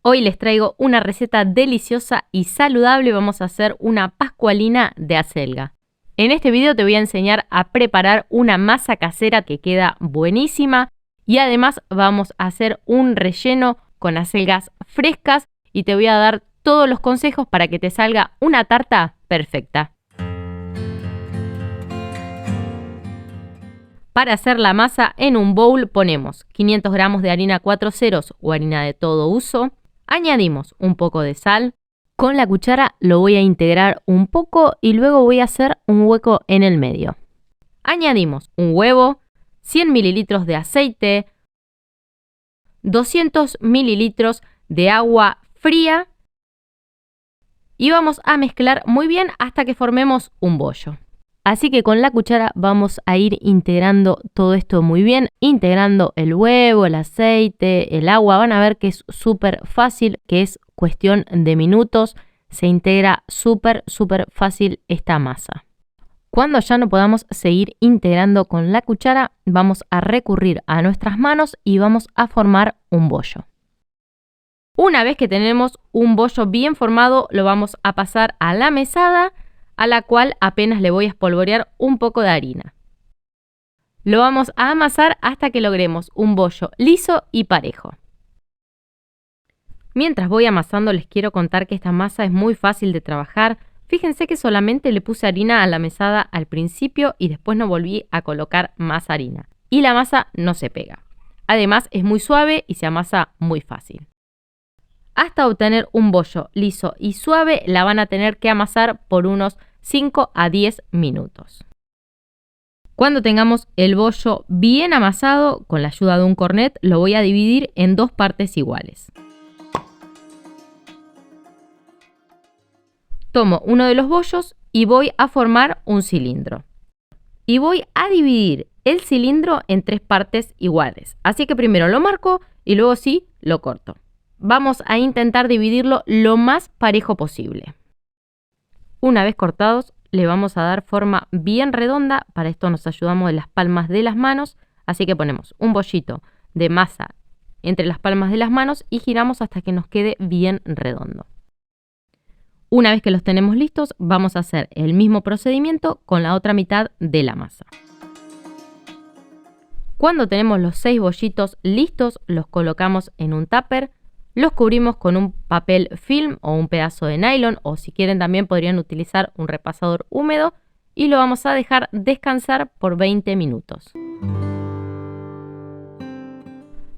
Hoy les traigo una receta deliciosa y saludable. Vamos a hacer una pascualina de acelga. En este video te voy a enseñar a preparar una masa casera que queda buenísima y además vamos a hacer un relleno con acelgas frescas y te voy a dar todos los consejos para que te salga una tarta perfecta. Para hacer la masa, en un bowl ponemos 500 gramos de harina 4 ceros o harina de todo uso. Añadimos un poco de sal. Con la cuchara lo voy a integrar un poco y luego voy a hacer un hueco en el medio. Añadimos un huevo, 100 mililitros de aceite, 200 mililitros de agua fría y vamos a mezclar muy bien hasta que formemos un bollo. Así que con la cuchara vamos a ir integrando todo esto muy bien, integrando el huevo, el aceite, el agua. Van a ver que es súper fácil, que es cuestión de minutos. Se integra súper fácil esta masa. Cuando ya no podamos seguir integrando con la cuchara, vamos a recurrir a nuestras manos y vamos a formar un bollo. Una vez que tenemos un bollo bien formado, lo vamos a pasar a la mesada, a la cual apenas le voy a espolvorear un poco de harina. Lo vamos a amasar hasta que logremos un bollo liso y parejo. Mientras voy amasando les quiero contar que esta masa es muy fácil de trabajar. Fíjense que solamente le puse harina a la mesada al principio y después no volví a colocar más harina. Y la masa no se pega. Además es muy suave y se amasa muy fácil. Hasta obtener un bollo liso y suave la van a tener que amasar por unos 5 a 10 minutos. Cuando tengamos el bollo bien amasado, con la ayuda de un cornet, lo voy a dividir en dos partes iguales. Tomo uno de los bollos y voy a formar un cilindro. Y voy a dividir el cilindro en tres partes iguales. Así que primero lo marco y luego sí lo corto. Vamos a intentar dividirlo lo más parejo posible. Una vez cortados, le vamos a dar forma bien redonda. Para esto nos ayudamos de las palmas de las manos. Así que ponemos un bollito de masa entre las palmas de las manos y giramos hasta que nos quede bien redondo. Una vez que los tenemos listos, vamos a hacer el mismo procedimiento con la otra mitad de la masa. Cuando tenemos los 6 bollitos listos, los colocamos en un tupper. Los cubrimos con un papel film o un pedazo de nylon, o si quieren también podrían utilizar un repasador húmedo, y lo vamos a dejar descansar por 20 minutos.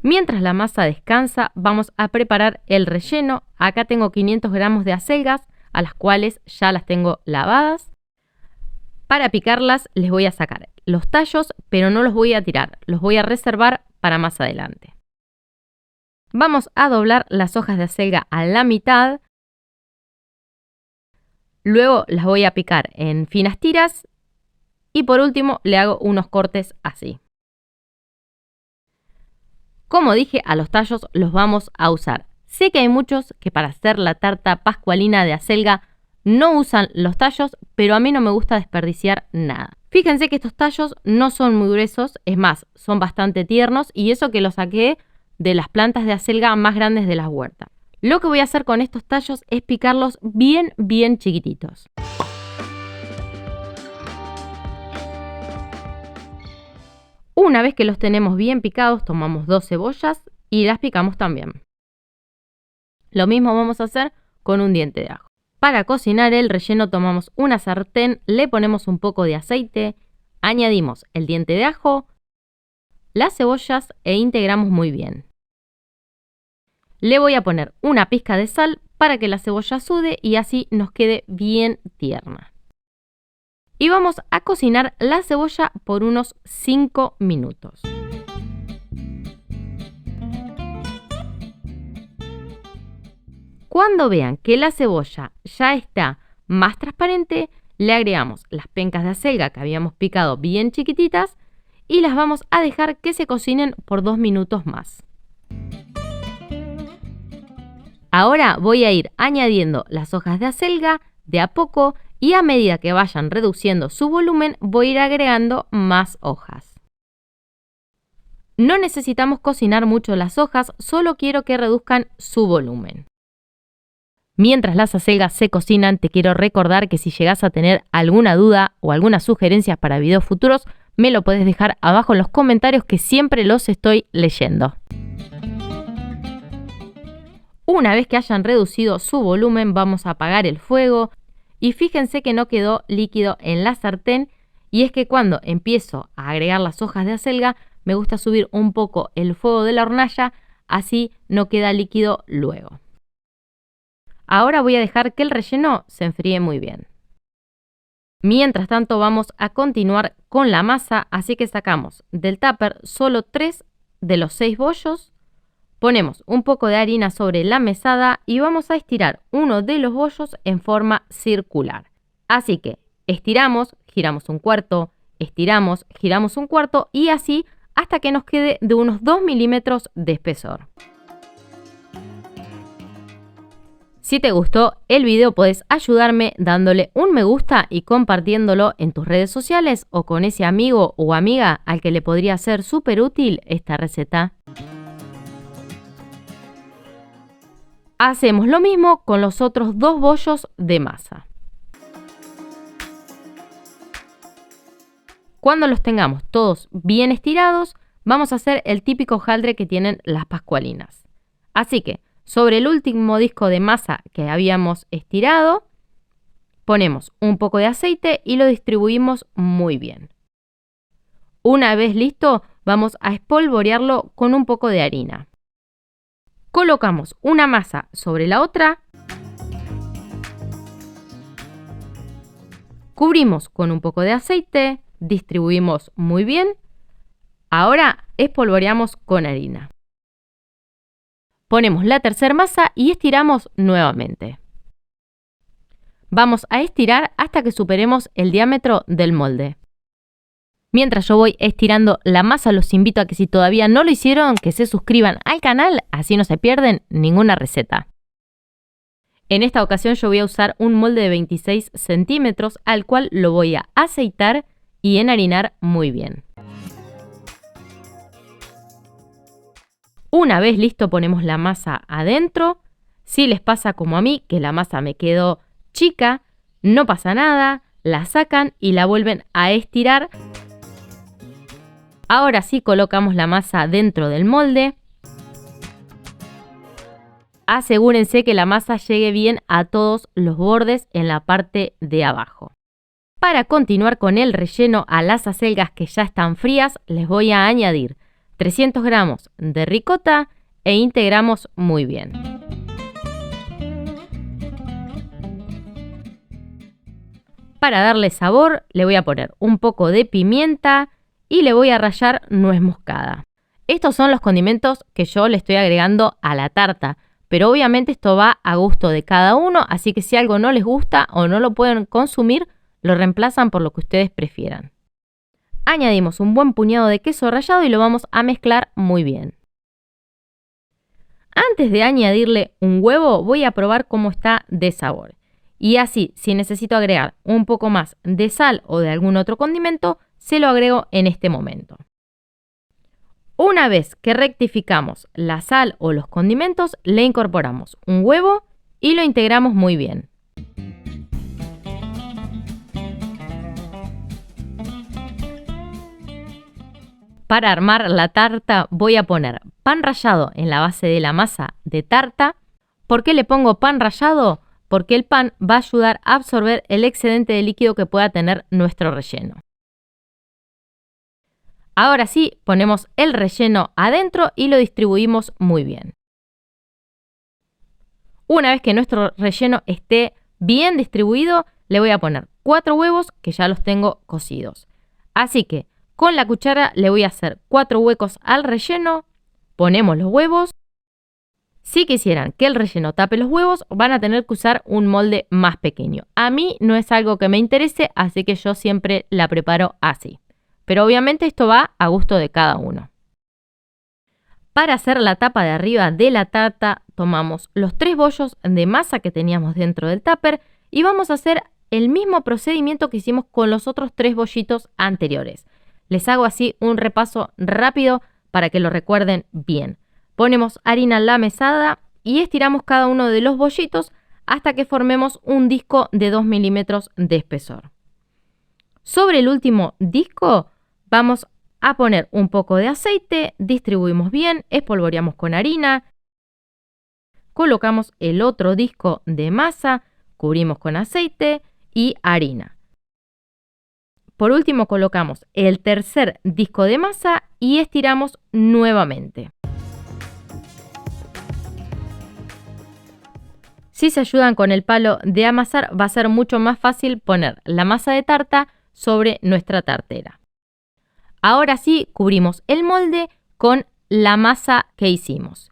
Mientras la masa descansa, vamos a preparar el relleno. Acá tengo 500 gramos de acelgas, a las cuales ya las tengo lavadas. Para picarlas les voy a sacar los tallos, pero no los voy a tirar, los voy a reservar para más adelante. Vamos a doblar las hojas de acelga a la mitad. Luego las voy a picar en finas tiras. Y por último le hago unos cortes así. Como dije, a los tallos los vamos a usar. Sé que hay muchos que para hacer la tarta pascualina de acelga no usan los tallos, pero a mí no me gusta desperdiciar nada. Fíjense que estos tallos no son muy gruesos, es más, son bastante tiernos y eso que los saqué de las plantas de acelga más grandes de las huertas. Lo que voy a hacer con estos tallos es picarlos bien chiquititos. Una vez que los tenemos bien picados, tomamos 2 cebollas y las picamos también. Lo mismo vamos a hacer con un diente de ajo. Para cocinar el relleno tomamos una sartén, le ponemos un poco de aceite, añadimos el diente de ajo, las cebollas e integramos muy bien. Le voy a poner una pizca de sal para que la cebolla sude y así nos quede bien tierna. Y vamos a cocinar la cebolla por unos 5 minutos. Cuando vean que la cebolla ya está más transparente, le agregamos las pencas de acelga que habíamos picado bien chiquititas y las vamos a dejar que se cocinen por 2 minutos más. Ahora voy a ir añadiendo las hojas de acelga de a poco y a medida que vayan reduciendo su volumen voy a ir agregando más hojas. No necesitamos cocinar mucho las hojas, solo quiero que reduzcan su volumen. Mientras las acelgas se cocinan, te quiero recordar que si llegas a tener alguna duda o algunas sugerencias para videos futuros, me lo puedes dejar abajo en los comentarios que siempre los estoy leyendo. Una vez que hayan reducido su volumen, vamos a apagar el fuego y fíjense que no quedó líquido en la sartén, y es que cuando empiezo a agregar las hojas de acelga, me gusta subir un poco el fuego de la hornalla, así no queda líquido luego. Ahora voy a dejar que el relleno se enfríe muy bien. Mientras tanto vamos a continuar con la masa, así que sacamos del tupper solo 3 de los 6 bollos, ponemos un poco de harina sobre la mesada y vamos a estirar uno de los bollos en forma circular. Así que estiramos, giramos un cuarto, estiramos, giramos un cuarto y así hasta que nos quede de unos 2 milímetros de espesor. Si te gustó el video, puedes ayudarme dándole un me gusta y compartiéndolo en tus redes sociales o con ese amigo o amiga al que le podría ser súper útil esta receta. Hacemos lo mismo con los otros 2 bollos de masa. Cuando los tengamos todos bien estirados, vamos a hacer el típico hojaldre que tienen las pascualinas. Así que sobre el último disco de masa que habíamos estirado, ponemos un poco de aceite y lo distribuimos muy bien. Una vez listo, vamos a espolvorearlo con un poco de harina. Colocamos una masa sobre la otra, cubrimos con un poco de aceite, distribuimos muy bien. Ahora espolvoreamos con harina. Ponemos la tercera masa y estiramos nuevamente. Vamos a estirar hasta que superemos el diámetro del molde. Mientras yo voy estirando la masa, los invito a que si todavía no lo hicieron, que se suscriban al canal, así no se pierden ninguna receta. En esta ocasión yo voy a usar un molde de 26 centímetros al cual lo voy a aceitar y enharinar muy bien. Una vez listo, ponemos la masa adentro. Si les pasa como a mí, que la masa me quedó chica, no pasa nada, la sacan y la vuelven a estirar. Ahora sí colocamos la masa dentro del molde. Asegúrense que la masa llegue bien a todos los bordes en la parte de abajo. Para continuar con el relleno, a las acelgas que ya están frías les voy a añadir 300 gramos de ricota e integramos muy bien. Para darle sabor le voy a poner un poco de pimienta y le voy a rallar nuez moscada. Estos son los condimentos que yo le estoy agregando a la tarta, pero obviamente esto va a gusto de cada uno, así que si algo no les gusta o no lo pueden consumir, lo reemplazan por lo que ustedes prefieran. Añadimos un buen puñado de queso rallado y lo vamos a mezclar muy bien. Antes de añadirle un huevo, voy a probar cómo está de sabor. Y así, si necesito agregar un poco más de sal o de algún otro condimento, se lo agrego en este momento. Una vez que rectificamos la sal o los condimentos, le incorporamos un huevo y lo integramos muy bien. Para armar la tarta voy a poner pan rallado en la base de la masa de tarta. ¿Por qué le pongo pan rallado? Porque el pan va a ayudar a absorber el excedente de líquido que pueda tener nuestro relleno. Ahora sí, ponemos el relleno adentro y lo distribuimos muy bien. Una vez que nuestro relleno esté bien distribuido, le voy a poner 4 huevos que ya los tengo cocidos. Así que con la cuchara le voy a hacer 4 huecos al relleno, ponemos los huevos. Si quisieran que el relleno tape los huevos, van a tener que usar un molde más pequeño. A mí no es algo que me interese, así que yo siempre la preparo así. Pero obviamente esto va a gusto de cada uno. Para hacer la tapa de arriba de la tarta, tomamos los 3 bollos de masa que teníamos dentro del tupper y vamos a hacer el mismo procedimiento que hicimos con los otros 3 bollitos anteriores. Les hago así un repaso rápido para que lo recuerden bien. Ponemos harina en la mesada y estiramos cada uno de los bollitos hasta que formemos un disco de 2 milímetros de espesor. Sobre el último disco vamos a poner un poco de aceite, distribuimos bien, espolvoreamos con harina, colocamos el otro disco de masa, cubrimos con aceite y harina. Por último colocamos el tercer disco de masa y estiramos nuevamente. Si se ayudan con el palo de amasar, va a ser mucho más fácil poner la masa de tarta sobre nuestra tartera. Ahora sí, cubrimos el molde con la masa que hicimos.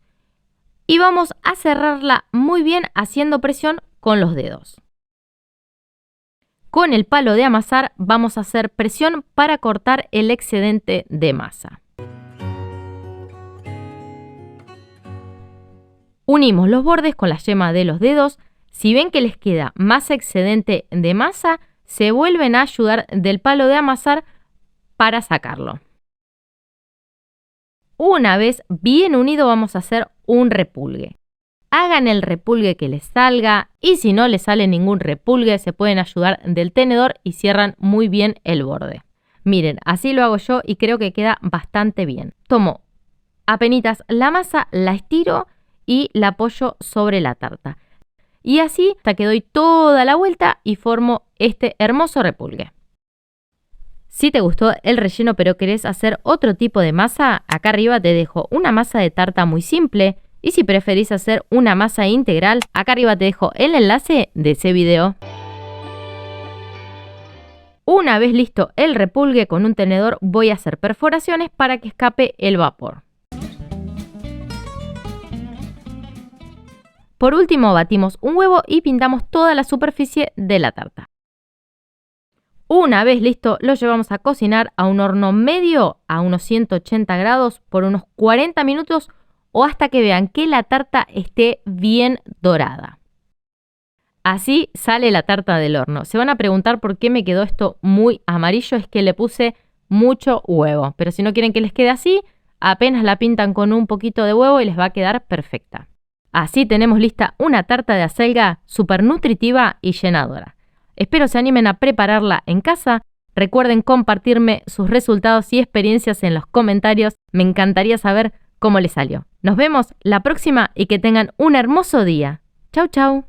Y vamos a cerrarla muy bien haciendo presión con los dedos. Con el palo de amasar vamos a hacer presión para cortar el excedente de masa. Unimos los bordes con la yema de los dedos. Si ven que les queda más excedente de masa, se vuelven a ayudar del palo de amasar para sacarlo. Una vez bien unido vamos a hacer un repulgue. Hagan el repulgue que les salga y si no les sale ningún repulgue se pueden ayudar del tenedor y cierran muy bien el borde. Miren, así lo hago yo y creo que queda bastante bien. Tomo apenitas la masa, la estiro y la apoyo sobre la tarta. Y así hasta que doy toda la vuelta y formo este hermoso repulgue. Si te gustó el relleno pero querés hacer otro tipo de masa, acá arriba te dejo una masa de tarta muy simple. Y si preferís hacer una masa integral, acá arriba te dejo el enlace de ese video. Una vez listo el repulgue, con un tenedor voy a hacer perforaciones para que escape el vapor. Por último, batimos un huevo y pintamos toda la superficie de la tarta. Una vez listo, lo llevamos a cocinar a un horno medio a unos 180 grados por unos 40 minutos o hasta que vean que la tarta esté bien dorada. Así sale la tarta del horno. Se van a preguntar por qué me quedó esto muy amarillo, es que le puse mucho huevo. Pero si no quieren que les quede así, apenas la pintan con un poquito de huevo y les va a quedar perfecta. Así tenemos lista una tarta de acelga súper nutritiva y llenadora. Espero se animen a prepararla en casa. Recuerden compartirme sus resultados y experiencias en los comentarios. Me encantaría saber cómo les salió. Nos vemos la próxima y que tengan un hermoso día. Chau, chau.